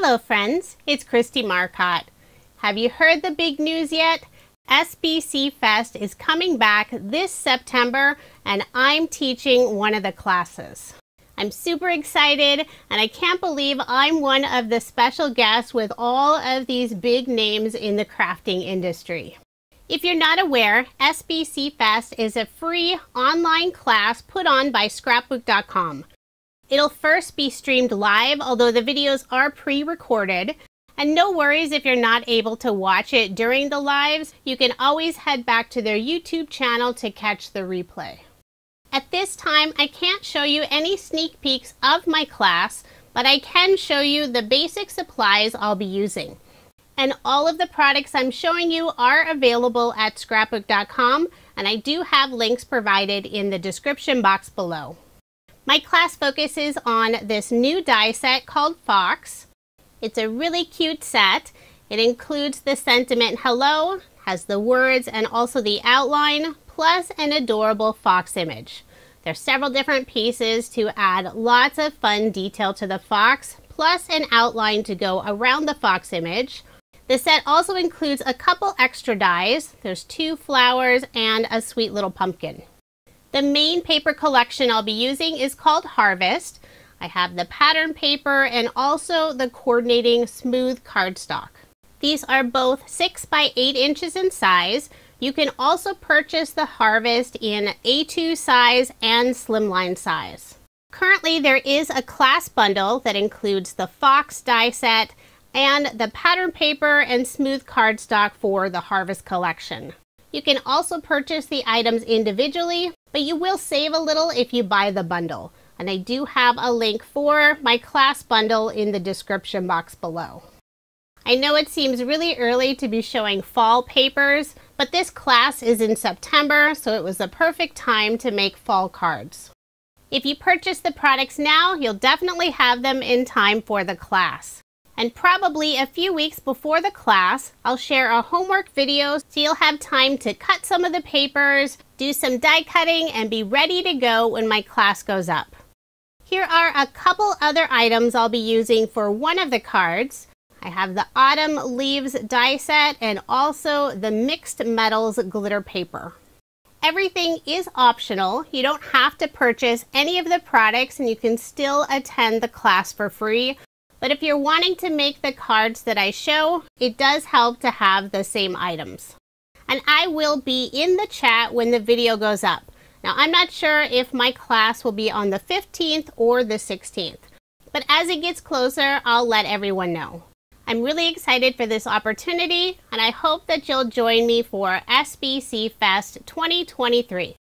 Hello friends, it's Kristie Marcotte. Have you heard the big news yet? SBC Fest is coming back this September and I'm teaching one of the classes. I'm super excited and I can't believe I'm one of the special guests with all of these big names in the crafting industry. If you're not aware, SBC Fest is a free online class put on by scrapbook.com. It'll first be streamed live, although the videos are pre-recorded. And no worries if you're not able to watch it during the lives, you can always head back to their YouTube channel to catch the replay. At this time, I can't show you any sneak peeks of my class, but I can show you the basic supplies I'll be using. And all of the products I'm showing you are available at scrapbook.com, and I do have links provided in the description box below. My class focuses on this new die set called Fox. It's a really cute set. It includes the sentiment hello, has the words and also the outline, plus an adorable fox image. There's several different pieces to add lots of fun detail to the fox, plus an outline to go around the fox image. The set also includes a couple extra dies. There's 2 flowers and a sweet little pumpkin. The main paper collection I'll be using is called Harvest. I have the pattern paper and also the coordinating smooth cardstock. These are both 6 by 8 inches in size. You can also purchase the Harvest in A2 size and slimline size. Currently there is a class bundle that includes the Fox die set and the pattern paper and smooth cardstock for the Harvest collection. You can also purchase the items individually, but you will save a little if you buy the bundle. And I do have a link for my class bundle in the description box below. I know it seems really early to be showing fall papers, but this class is in September, so it was the perfect time to make fall cards. If you purchase the products now, you'll definitely have them in time for the class. And probably a few weeks before the class, I'll share a homework video so you'll have time to cut some of the papers, do some die cutting, and be ready to go when my class goes up. Here are a couple other items I'll be using for one of the cards. I have the Autumn Leaves die set and also the Mixed Metals glitter paper. Everything is optional. You don't have to purchase any of the products and you can still attend the class for free. But if you're wanting to make the cards that I show, it does help to have the same items. And I will be in the chat when the video goes up. Now, I'm not sure if my class will be on the 15th or the 16th. But as it gets closer, I'll let everyone know. I'm really excited for this opportunity, and I hope that you'll join me for SBC Fest 2023.